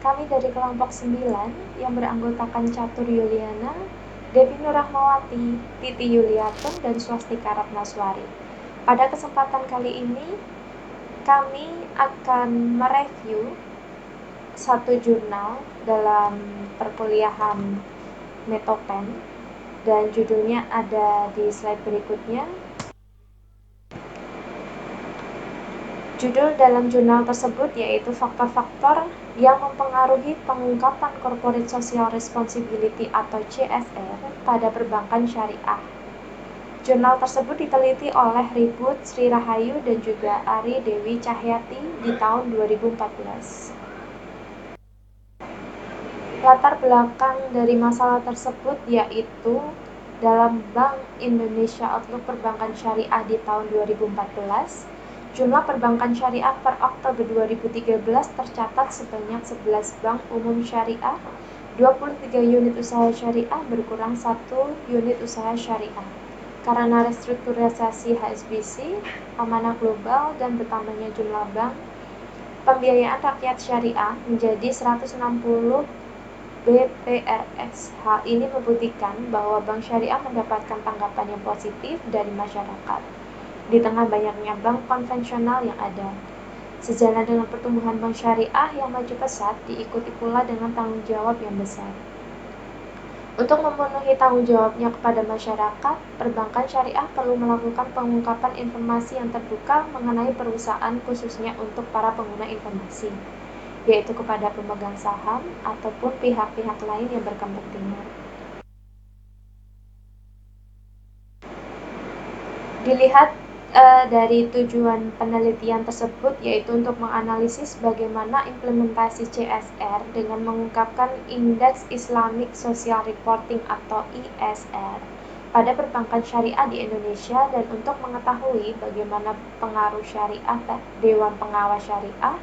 kami dari kelompok 9 yang beranggotakan Catur Yuliana, Devi Nurrahmawati, Titi Yuliatun, dan Swastika Ratnaswari. Pada kesempatan kali ini, kami akan mereview satu jurnal dalam perkuliahan Metopen, dan judulnya ada di slide berikutnya. Judul dalam jurnal tersebut yaitu faktor-faktor yang mempengaruhi pengungkapan Corporate Social Responsibility atau CSR pada perbankan syariah. Jurnal tersebut diteliti oleh Ribut Sri Rahayu dan juga Ari Dewi Cahyati di tahun 2014. Latar belakang dari masalah tersebut yaitu dalam Bank Indonesia Outlook Perbankan Syariah di tahun 2014, jumlah perbankan syariah per Oktober 2013 tercatat sebanyak 11 bank umum syariah, 23 unit usaha syariah berkurang 1 unit usaha syariah karena restrukturisasi HSBC, amanah global, dan bertambahnya jumlah bank pembiayaan rakyat syariah menjadi 160 BPRX. Hal ini membuktikan bahwa bank syariah mendapatkan tanggapan yang positif dari masyarakat di tengah banyaknya bank konvensional yang ada. Sejalan dengan pertumbuhan bank syariah yang maju pesat, diikuti pula dengan tanggung jawab yang besar. Untuk memenuhi tanggung jawabnya kepada masyarakat, perbankan syariah perlu melakukan pengungkapan informasi yang terbuka mengenai perusahaan khususnya untuk para pengguna informasi, yaitu kepada pemegang saham ataupun pihak-pihak lain yang berkepentingan. Dilihat dari tujuan penelitian tersebut yaitu untuk menganalisis bagaimana implementasi CSR dengan mengungkapkan Indeks Islamic Social Reporting atau ISR pada perbankan syariah di Indonesia, dan untuk mengetahui bagaimana pengaruh syariah Dewan Pengawas Syariah,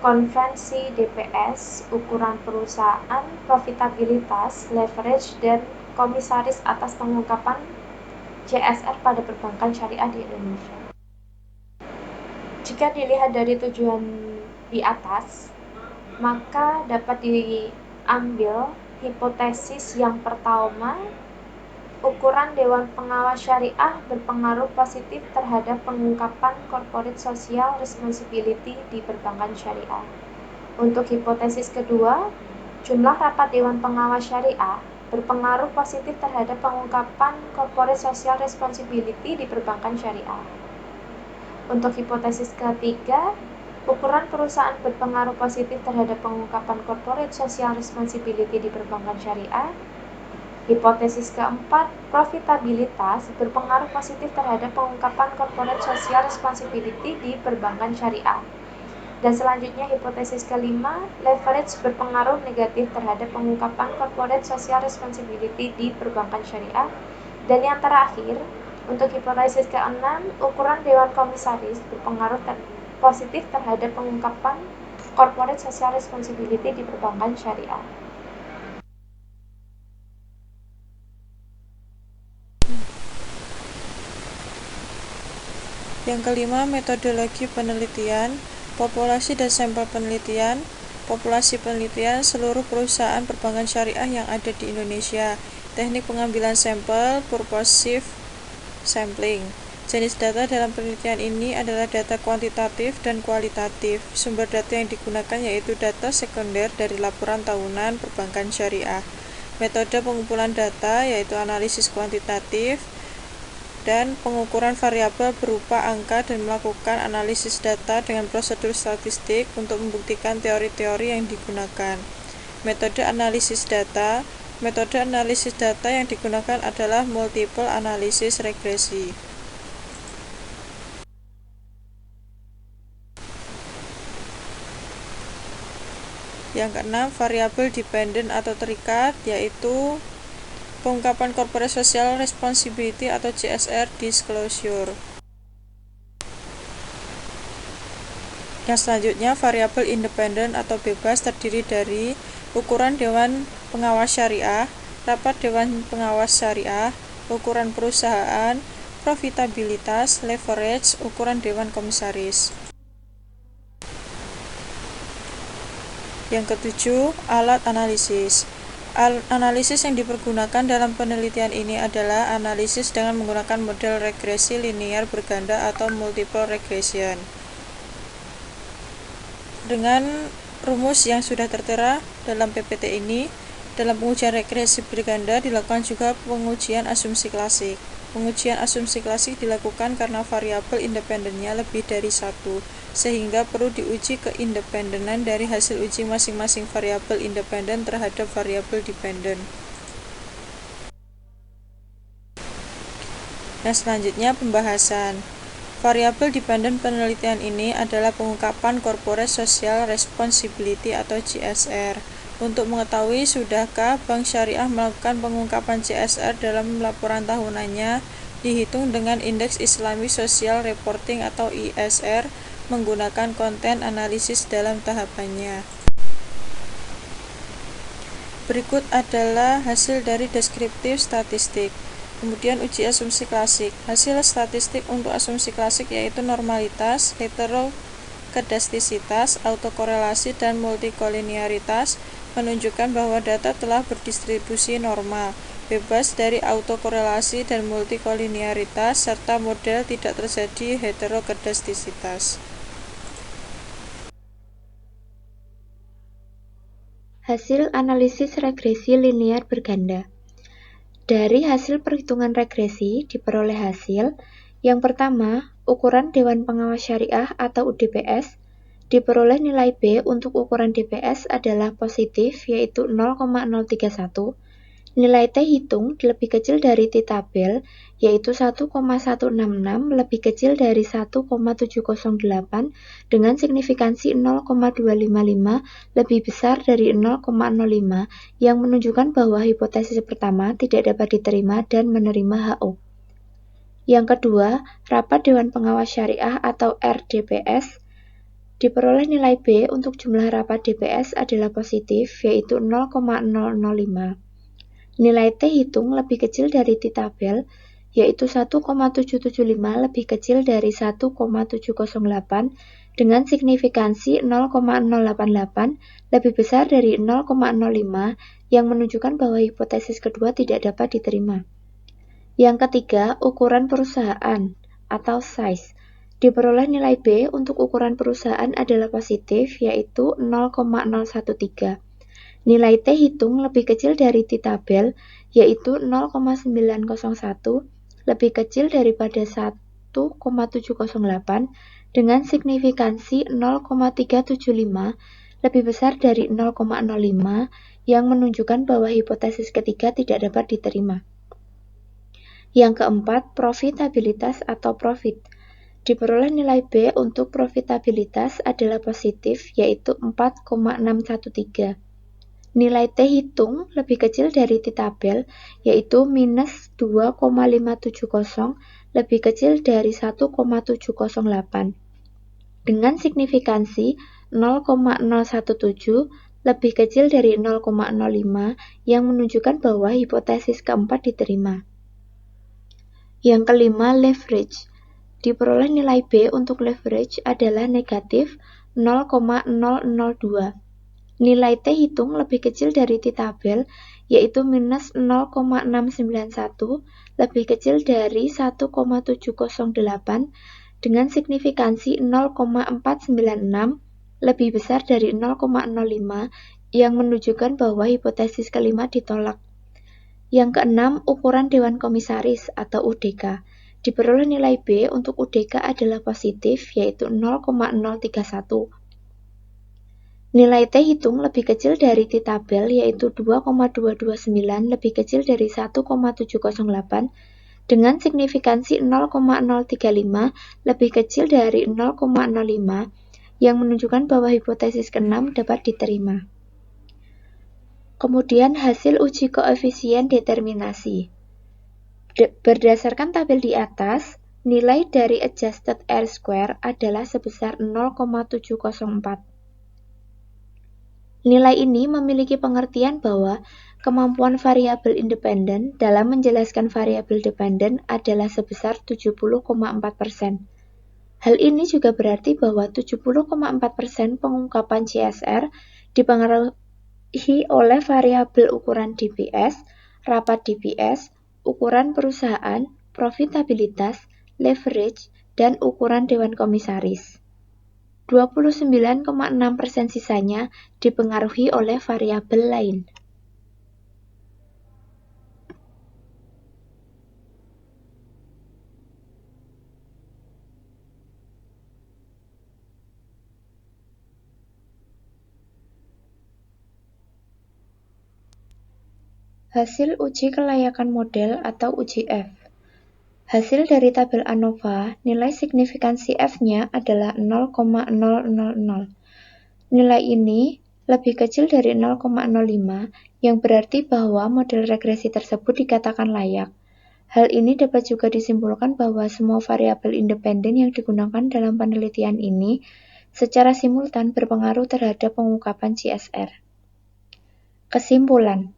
konvensi DPS, ukuran perusahaan, profitabilitas, leverage, dan komisaris atas pengungkapan CSR pada perbankan syariah di Indonesia. Jika dilihat dari tujuan di atas, maka dapat diambil hipotesis yang pertama, ukuran Dewan Pengawas Syariah berpengaruh positif terhadap pengungkapan Corporate Social Responsibility di perbankan syariah. Untuk hipotesis kedua, jumlah rapat Dewan Pengawas Syariah berpengaruh positif terhadap pengungkapan Corporate Social Responsibility di perbankan syariah. Untuk hipotesis ketiga, ukuran perusahaan berpengaruh positif terhadap pengungkapan Corporate Social Responsibility di perbankan syariah. Hipotesis keempat, profitabilitas berpengaruh positif terhadap pengungkapan Corporate Social Responsibility di perbankan syariah. Dan selanjutnya hipotesis kelima, leverage berpengaruh negatif terhadap pengungkapan Corporate Social Responsibility di perbankan syariah. Dan yang terakhir, untuk hipotesis keenam, ukuran Dewan Komisaris berpengaruh positif terhadap pengungkapan Corporate Social Responsibility di perbankan syariah. Yang kelima, metodologi penelitian, populasi dan sampel penelitian. Populasi penelitian seluruh perusahaan perbankan syariah yang ada di Indonesia. Teknik pengambilan sampel, purposive sampling. Jenis data dalam penelitian ini adalah data kuantitatif dan kualitatif. Sumber data yang digunakan yaitu data sekunder dari laporan tahunan perbankan syariah. Metode pengumpulan data yaitu analisis kuantitatif dan pengukuran variabel berupa angka, dan melakukan analisis data dengan prosedur statistik untuk membuktikan teori-teori yang digunakan. Metode analisis data. Metode analisis data yang digunakan adalah multiple analysis regresi. Yang keenam, variabel dependent atau terikat, yaitu pengungkapan Corporate Social Responsibility atau CSR disclosure. Yang selanjutnya, variabel independen atau bebas terdiri dari ukuran Dewan Pengawas Syariah, rapat Dewan Pengawas Syariah, ukuran perusahaan, profitabilitas, leverage, ukuran Dewan Komisaris. Yang ketujuh, alat analisis. Analisis yang dipergunakan dalam penelitian ini adalah analisis dengan menggunakan model regresi linear berganda atau multiple regression. Dengan rumus yang sudah tertera dalam PPT ini, dalam pengujian regresi berganda dilakukan juga pengujian asumsi klasik. Pengujian asumsi klasik dilakukan karena variabel independennya lebih dari satu, sehingga perlu diuji keindependenan dari hasil uji masing-masing variabel independen terhadap variabel dependen. Nah, selanjutnya pembahasan. Variabel dependen penelitian ini adalah pengungkapan Corporate Social Responsibility atau CSR. Untuk mengetahui sudahkah Bank Syariah melakukan pengungkapan CSR dalam laporan tahunannya, dihitung dengan Indeks Islami Social Reporting atau ISR menggunakan konten analisis dalam tahapannya. Berikut adalah hasil dari deskriptif statistik. Kemudian uji asumsi klasik. Hasil statistik untuk asumsi klasik yaitu normalitas, heterokedastisitas, autokorelasi, dan multikolinearitas menunjukkan bahwa data telah berdistribusi normal, bebas dari autokorelasi dan multikolinearitas, serta model tidak terjadi heterokedastisitas. Hasil analisis regresi linear berganda. Dari hasil perhitungan regresi diperoleh hasil. Yang pertama, ukuran Dewan Pengawas Syariah atau UDPS diperoleh nilai B untuk ukuran DPS adalah positif yaitu 0,031. Nilai T hitung lebih kecil dari T tabel yaitu 1,166 lebih kecil dari 1,708 dengan signifikansi 0,255 lebih besar dari 0,05 yang menunjukkan bahwa hipotesis pertama tidak dapat diterima dan menerima HO. Yang kedua, rapat Dewan Pengawas Syariah atau RDPS diperoleh nilai B untuk jumlah rapat DPS adalah positif yaitu 0,005. Nilai T hitung lebih kecil dari T tabel, yaitu 1,775 lebih kecil dari 1,708 dengan signifikansi 0,088 lebih besar dari 0,05 yang menunjukkan bahwa hipotesis kedua tidak dapat diterima. Yang ketiga, ukuran perusahaan atau size. Diperoleh nilai B untuk ukuran perusahaan adalah positif yaitu 0,013. Nilai T hitung lebih kecil dari T tabel, yaitu 0,901, lebih kecil daripada 1,708, dengan signifikansi 0,375, lebih besar dari 0,05, yang menunjukkan bahwa hipotesis ketiga tidak dapat diterima. Yang keempat, profitabilitas atau profit. Diperoleh nilai B untuk profitabilitas adalah positif, yaitu 4,613. Nilai T hitung lebih kecil dari T tabel, yaitu minus 2,570 lebih kecil dari 1,708. Dengan signifikansi 0,017 lebih kecil dari 0,05 yang menunjukkan bahwa hipotesis keempat diterima. Yang kelima, leverage. Diperoleh nilai B untuk leverage adalah negatif 0,002. Nilai T hitung lebih kecil dari T tabel, yaitu minus 0,691, lebih kecil dari 1,708, dengan signifikansi 0,496, lebih besar dari 0,05, yang menunjukkan bahwa hipotesis kelima ditolak. Yang keenam, ukuran Dewan Komisaris atau UDK. Diperoleh nilai B untuk UDK adalah positif, yaitu 0,031. Nilai T hitung lebih kecil dari T tabel, yaitu 2,229 lebih kecil dari 1,708, dengan signifikansi 0,035 lebih kecil dari 0,05, yang menunjukkan bahwa hipotesis keenam dapat diterima. Kemudian hasil uji koefisien determinasi. Berdasarkan tabel di atas, nilai dari adjusted R-square adalah sebesar 0,704. Nilai ini memiliki pengertian bahwa kemampuan variabel independen dalam menjelaskan variabel dependen adalah sebesar 70,4%. Hal ini juga berarti bahwa 70,4% pengungkapan CSR dipengaruhi oleh variabel ukuran DBS, rapat DBS, ukuran perusahaan, profitabilitas, leverage, dan ukuran Dewan Komisaris. 29,6% sisanya dipengaruhi oleh variabel lain. Hasil uji kelayakan model atau uji F. Hasil dari tabel ANOVA, nilai signifikansi F-nya adalah 0,000. Nilai ini lebih kecil dari 0,05, yang berarti bahwa model regresi tersebut dikatakan layak. Hal ini dapat juga disimpulkan bahwa semua variabel independen yang digunakan dalam penelitian ini secara simultan berpengaruh terhadap pengungkapan CSR. Kesimpulan.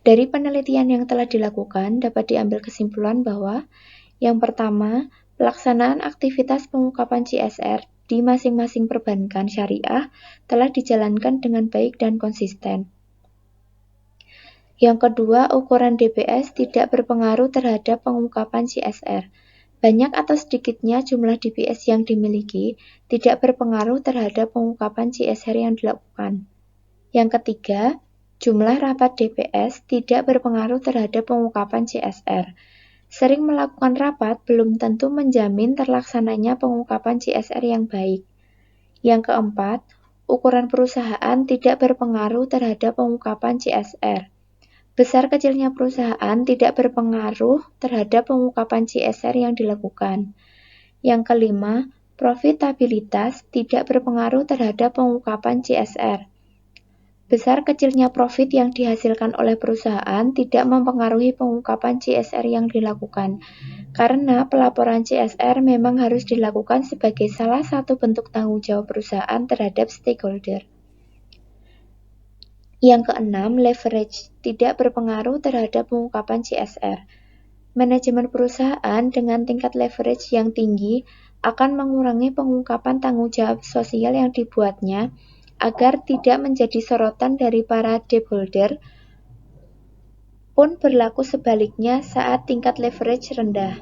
Dari penelitian yang telah dilakukan, dapat diambil kesimpulan bahwa yang pertama, pelaksanaan aktivitas pengungkapan CSR di masing-masing perbankan syariah telah dijalankan dengan baik dan konsisten. Yang kedua, ukuran DBS tidak berpengaruh terhadap pengungkapan CSR. Banyak atau sedikitnya jumlah DBS yang dimiliki tidak berpengaruh terhadap pengungkapan CSR yang dilakukan. Yang ketiga, jumlah rapat DBS tidak berpengaruh terhadap pengungkapan CSR. Sering melakukan rapat belum tentu menjamin terlaksananya pengungkapan CSR yang baik. Yang keempat, ukuran perusahaan tidak berpengaruh terhadap pengungkapan CSR. Besar kecilnya perusahaan tidak berpengaruh terhadap pengungkapan CSR yang dilakukan. Yang kelima, profitabilitas tidak berpengaruh terhadap pengungkapan CSR. Besar kecilnya profit yang dihasilkan oleh perusahaan tidak mempengaruhi pengungkapan CSR yang dilakukan, karena pelaporan CSR memang harus dilakukan sebagai salah satu bentuk tanggung jawab perusahaan terhadap stakeholder. Yang keenam, leverage tidak berpengaruh terhadap pengungkapan CSR. Manajemen perusahaan dengan tingkat leverage yang tinggi akan mengurangi pengungkapan tanggung jawab sosial yang dibuatnya agar tidak menjadi sorotan dari para stakeholder, pun berlaku sebaliknya saat tingkat leverage rendah.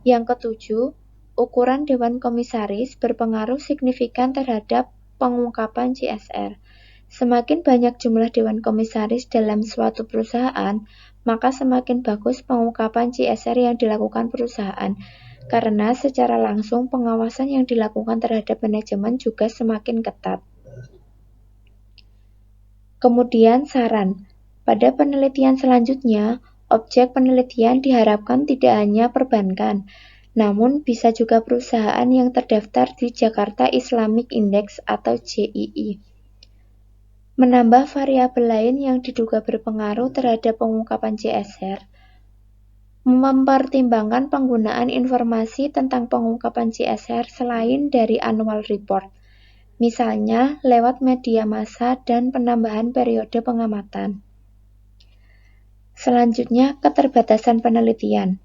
Yang ketujuh, ukuran Dewan Komisaris berpengaruh signifikan terhadap pengungkapan CSR. Semakin banyak jumlah Dewan Komisaris dalam suatu perusahaan, maka semakin bagus pengungkapan CSR yang dilakukan perusahaan, karena secara langsung pengawasan yang dilakukan terhadap manajemen juga semakin ketat. Kemudian saran, pada penelitian selanjutnya, objek penelitian diharapkan tidak hanya perbankan, namun bisa juga perusahaan yang terdaftar di Jakarta Islamic Index atau JII. Menambah variabel lain yang diduga berpengaruh terhadap pengungkapan CSR, mempertimbangkan penggunaan informasi tentang pengungkapan CSR selain dari annual report, misalnya lewat media massa dan penambahan periode pengamatan. Selanjutnya, keterbatasan penelitian.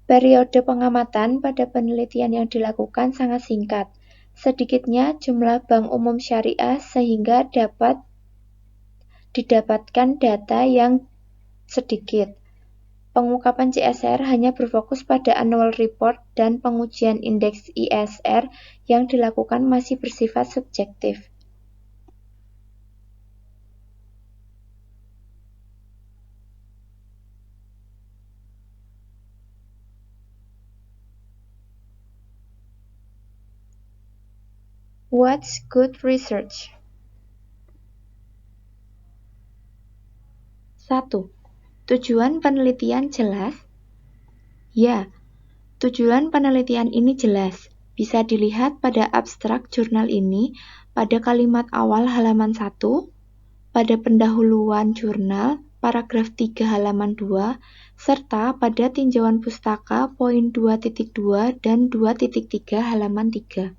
Periode pengamatan pada penelitian yang dilakukan sangat singkat, sedikitnya jumlah bank umum syariah sehingga dapat didapatkan data yang sedikit. Pengungkapan CSR hanya berfokus pada annual report dan pengujian indeks ISR yang dilakukan masih bersifat subjektif. What's good research? 1. Tujuan penelitian jelas? Ya, tujuan penelitian ini jelas. Bisa dilihat pada abstrak jurnal ini pada kalimat awal halaman 1, pada pendahuluan jurnal, paragraf 3 halaman 2, serta pada tinjauan pustaka poin 2.2 dan 2.3 halaman 3.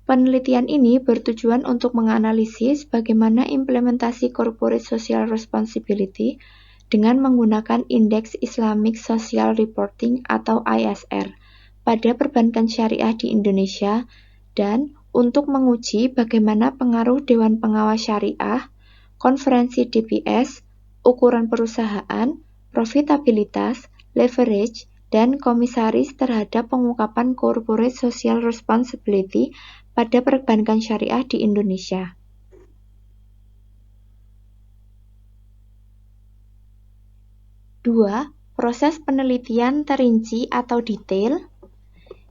Penelitian ini bertujuan untuk menganalisis bagaimana implementasi Corporate Social Responsibility dengan menggunakan Indeks Islamic Social Reporting atau ISR pada perbankan syariah di Indonesia dan untuk menguji bagaimana pengaruh Dewan Pengawas Syariah, konferensi DPS, ukuran perusahaan, profitabilitas, leverage, dan komisaris terhadap pengungkapan corporate social responsibility pada perbankan syariah di Indonesia. Dua, proses penelitian terinci atau detail.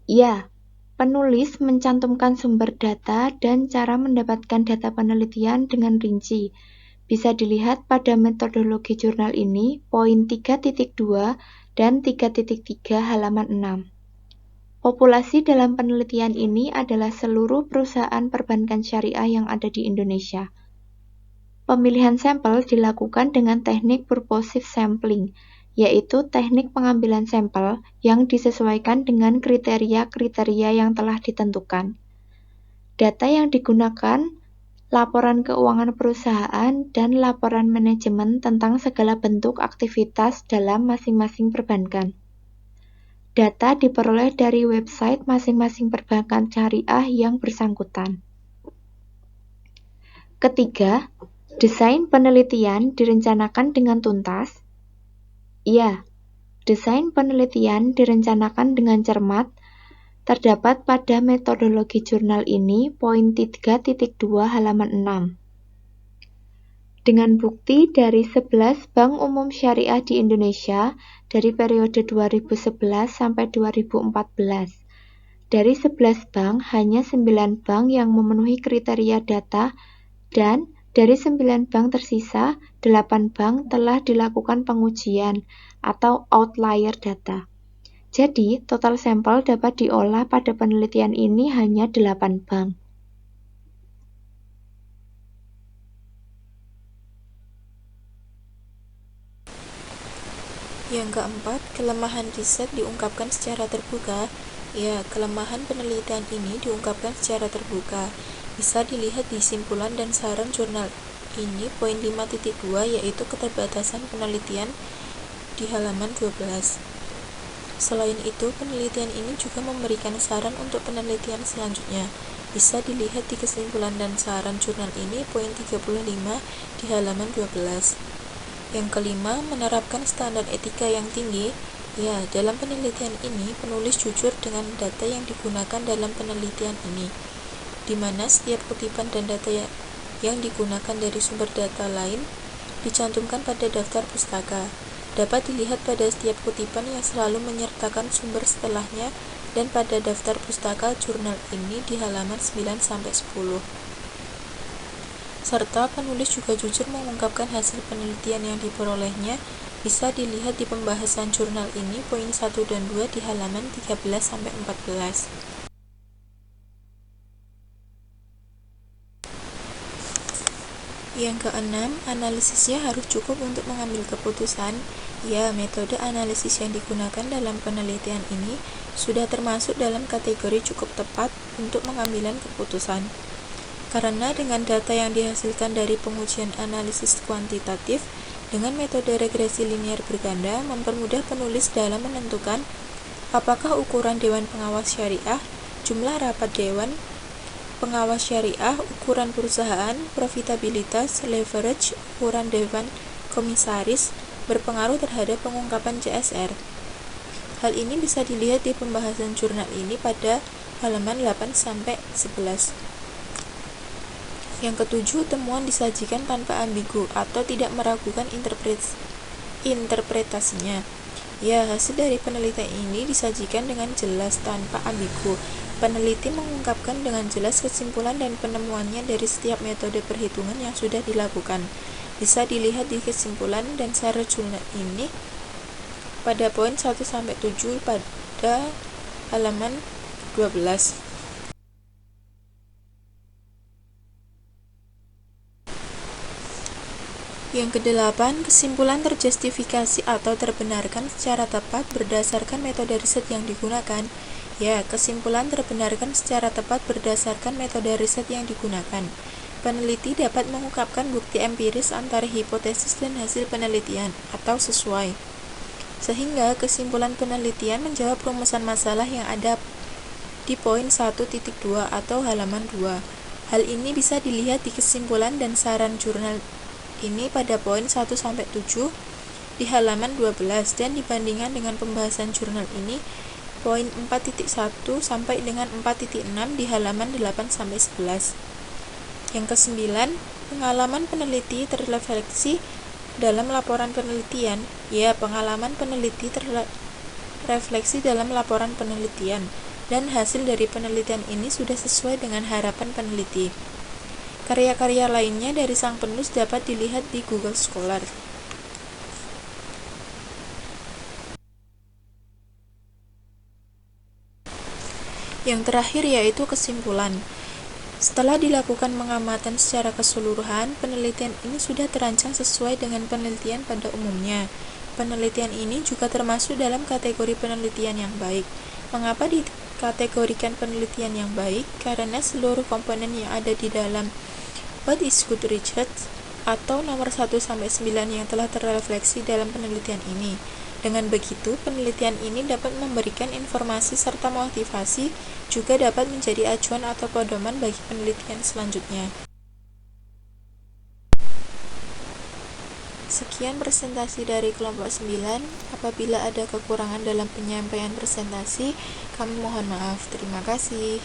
Ya, penulis mencantumkan sumber data dan cara mendapatkan data penelitian dengan rinci. Bisa dilihat pada metodologi jurnal ini, poin 3.2 dan 3.3 halaman 6. Populasi dalam penelitian ini adalah seluruh perusahaan perbankan syariah yang ada di Indonesia. Pemilihan sampel dilakukan dengan teknik purposive sampling, yaitu teknik pengambilan sampel yang disesuaikan dengan kriteria-kriteria yang telah ditentukan. Data yang digunakan laporan keuangan perusahaan dan laporan manajemen tentang segala bentuk aktivitas dalam masing-masing perbankan. Data diperoleh dari website masing-masing perbankan syariah yang bersangkutan. Ketiga, desain penelitian direncanakan dengan tuntas. Ya, desain penelitian direncanakan dengan cermat, terdapat pada metodologi jurnal ini poin 3.2 halaman 6. Dengan bukti dari 11 bank umum syariah di Indonesia dari periode 2011 sampai 2014. Dari 11 bank, hanya 9 bank yang memenuhi kriteria data dan dari 9 bank tersisa, 8 bank telah dilakukan pengujian atau outlier data. Jadi, total sampel dapat diolah pada penelitian ini hanya 8 bank. Yang keempat, kelemahan riset diungkapkan secara terbuka. Ya, kelemahan penelitian ini diungkapkan secara terbuka. Bisa dilihat di simpulan dan saran jurnal ini poin 5.2 yaitu keterbatasan penelitian di halaman 12. Selain itu, penelitian ini juga memberikan saran untuk penelitian selanjutnya. Bisa dilihat di kesimpulan dan saran jurnal ini poin 35 di halaman 12. Yang kelima, menerapkan standar etika yang tinggi. Ya, dalam penelitian ini, penulis jujur dengan data yang digunakan dalam penelitian ini, di mana setiap kutipan dan data yang digunakan dari sumber data lain dicantumkan pada daftar pustaka. Dapat dilihat pada setiap kutipan yang selalu menyertakan sumber setelahnya dan pada daftar pustaka jurnal ini di halaman 9-10. Serta penulis juga jujur mengungkapkan hasil penelitian yang diperolehnya. Bisa dilihat di pembahasan jurnal ini poin 1 dan 2 di halaman 13-14. Yang keenam, analisisnya harus cukup untuk mengambil keputusan. Ya, metode analisis yang digunakan dalam penelitian ini sudah termasuk dalam kategori cukup tepat untuk pengambilan keputusan. Karena dengan data yang dihasilkan dari pengujian analisis kuantitatif dengan metode regresi linear berganda mempermudah penulis dalam menentukan apakah ukuran Dewan Pengawas Syariah, jumlah rapat Dewan Pengawas Syariah, ukuran perusahaan, profitabilitas, leverage, ukuran Dewan Komisaris berpengaruh terhadap pengungkapan CSR. Hal ini bisa dilihat di pembahasan jurnal ini pada halaman 8-11. Yang ketujuh, temuan disajikan tanpa ambigu atau tidak meragukan interpretasinya. Ya, hasil dari penelitian ini disajikan dengan jelas tanpa ambigu. Peneliti mengungkapkan dengan jelas kesimpulan dan penemuannya dari setiap metode perhitungan yang sudah dilakukan. Bisa dilihat di kesimpulan dan saran jurnal ini pada poin 1-7 pada halaman 12. Yang kedelapan, kesimpulan terjustifikasi atau terbenarkan secara tepat berdasarkan metode riset yang digunakan. Ya, kesimpulan terbenarkan secara tepat berdasarkan metode riset yang digunakan. Peneliti dapat mengungkapkan bukti empiris antara hipotesis dan hasil penelitian, atau sesuai. Sehingga kesimpulan penelitian menjawab rumusan masalah yang ada di poin 1.2 atau halaman 2. Hal ini bisa dilihat di kesimpulan dan saran jurnal ini pada poin 1-7 di halaman 12 dan dibandingkan dengan pembahasan jurnal ini poin 4.1 sampai dengan 4.6 di halaman 8-11. Yang kesembilan, pengalaman peneliti terrefleksi dalam laporan penelitian. Ya, pengalaman peneliti terrefleksi dalam laporan penelitian dan hasil dari penelitian ini sudah sesuai dengan harapan peneliti. Karya-karya lainnya dari sang penulis dapat dilihat di Google Scholar. Yang terakhir yaitu kesimpulan. Setelah dilakukan pengamatan secara keseluruhan, penelitian ini sudah terancang sesuai dengan penelitian pada umumnya. Penelitian ini juga termasuk dalam kategori penelitian yang baik. Mengapa dikategorikan penelitian yang baik? Karena seluruh komponen yang ada di dalam What is Good Research atau nomor 1-9 yang telah terrefleksi dalam penelitian ini. Dengan begitu, penelitian ini dapat memberikan informasi serta motivasi, juga dapat menjadi acuan atau pedoman bagi penelitian selanjutnya. Sekian presentasi dari kelompok 9. Apabila ada kekurangan dalam penyampaian presentasi, kami mohon maaf. Terima kasih.